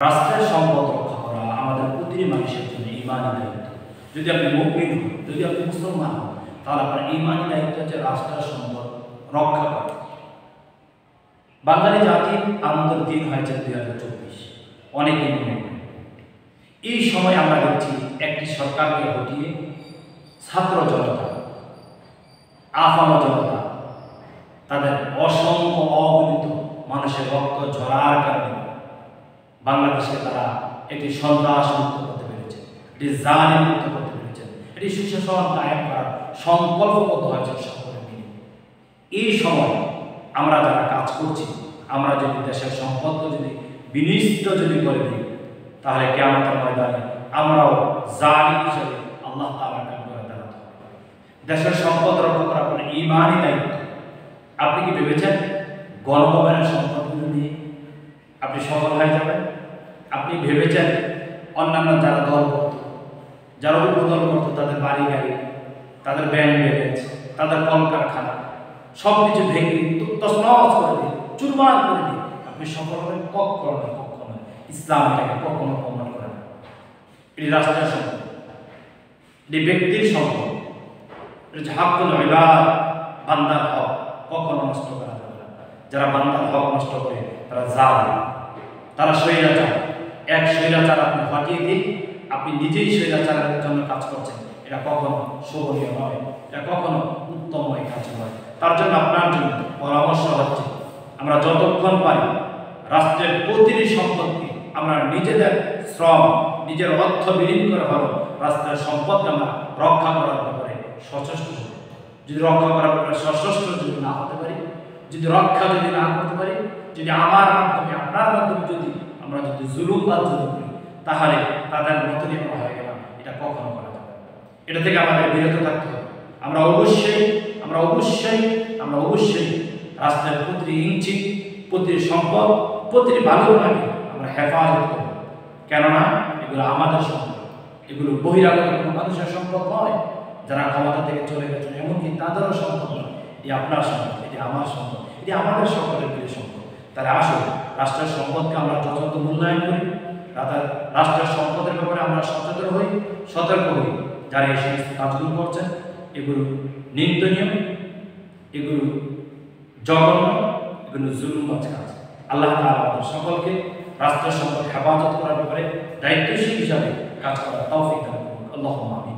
রাষ্ট্রের সম্পদ রক্ষা করা আমাদের প্রতিটি মানুষের জন্য ঈমানী দায়িত্ব। যদি আপনি মুমিন হন, যদি আপনি মুসলমান হন, তাহলে আপনার ঈমানী দায়িত্ব হচ্ছে রাষ্ট্রের সম্পদ রক্ষা করা। বাঙালি জাতির আনন্দের দিন হয়েছে 2024, অনেকেই মনে করেন। এই সময় আমরা দেখছি একটি সরকারকে হটিয়ে ছাত্র জনতা, আফানো জনতা, তাদের অসংখ্য অগণিত মানুষের রক্ত ঝরার কারণে বাংলাদেশকে তারা একটি সন্ত্রাস মুক্ত করতে পেরেছে, এটি জালিম মুক্ত করতে পেরেছে, এটি সুশাসন কায়েম করার সংকল্পবদ্ধ হয়েছে সকলে মিলে। এই সময় আমরা যারা কাজ করছি, আমরা যদি দেশের সম্পদকে যদি বিনিষ্ট যদি করে দিই, তাহলে কিয়ামতের ময়দানে আমরাও জালিম হিসেবে আল্লাহ তাআলার কাছে দাঁড়াতে হবে। দেশের সম্পদ রক্ষা করা আপনার ঈমানী দায়িত্ব। আপনি কি ভেবেছেন গণভবনের সম্পদগুলো নিয়ে আপনি সফল হয়ে যাবেন? আপনি ভেবেছেন অন্যান্য যারা দল করত, যারা উপদল করত, তাদের বাড়ি গাড়ি, তাদের ব্যাংক ব্যালেন্স, তাদের কলকারখানা সব কিছু ভেঙে তছনছ করে দিয়ে, চুরমার করে দিয়ে আপনি সফল হবেন? কখনো না, কখনো। ইসলাম এটাকে কখনো প্রমাণ করে না। এটি রাষ্ট্রের সম্পদ, এটি ব্যক্তির সম্পদ, এটি হাক্কুল ইবাদ, বান্দার হক কখনো নষ্ট করা যাবে না। যারা বান্দার হক নষ্ট করে তারা জালিম, তারা স্বৈরাচার। এক স্বৈরাচার আপনি হটিয়ে দিন, আপনি নিজেই স্বৈরাচারের জন্য কাজ করছেন, এটা কখনো শোভনীয় নয়, এটা কখনো উত্তম কাজ নয়। তার জন্য আপনার জন্য পরামর্শ হচ্ছে, আমরা যতক্ষণ পারি রাষ্ট্রের প্রতিটি সম্পদকে আমরা নিজেদের শ্রম, নিজের অর্থ বিলীন করে ভালো রাষ্ট্রের সম্পদকে আমরা রক্ষা করার ব্যাপারে সচেষ্ট হব। যদি রক্ষা করার ব্যাপারে সচেষ্ট যদি না হতে পারি, যদি রক্ষা যদি না করতে পারি, যদি আমার মাধ্যমে আপনার মাধ্যমে যদি আমরা যদি জুলুমবাদ যদি করি, তাহলে তাদের মতনই আমরা হয়ে গেলাম। এটা কখনো করা যাবে না। এটা থেকে আমাদের বিরত থাকতে হবে। আমরা অবশ্যই রাষ্ট্রের প্রতিটি ইঞ্চি, প্রতিটি সম্পদ, প্রতিটি বালুগুলোকে আমরা হেফাজত করব। কেননা এগুলো আমাদের সম্পদ, এগুলো বহিরাগত কোনো মানুষের সম্পদ নয়। যারা ক্ষমতা থেকে চলে গেছেন এমনকি তাদেরও সম্পদ নয়। এটি আপনার সম্পদ, এটি আমার সম্পদ, এটি আমাদের সকলের প্রিয় সম্পদ। তাহলে আসুন রাষ্ট্রের সম্পদকে আমরা যথাযথ মূল্যায়ন করি, রাষ্ট্রের সম্পদের ব্যাপারে আমরা সচেতন হই, সতর্ক হই। যারা এই সমস্ত কাজগুলো করছেন এগুলো নিন্দনীয়, এগুলো জঘন্য, এগুলো জুলুমবাজ কাজ। আল্লাহ তাআলা আমাদের সকলকে রাষ্ট্রের সম্পদ হেফাজত করার ব্যাপারে দায়িত্বশীল হিসাবে কাজ করার তৌফিক দান করুন। আল্লাহুম্মা আমিন।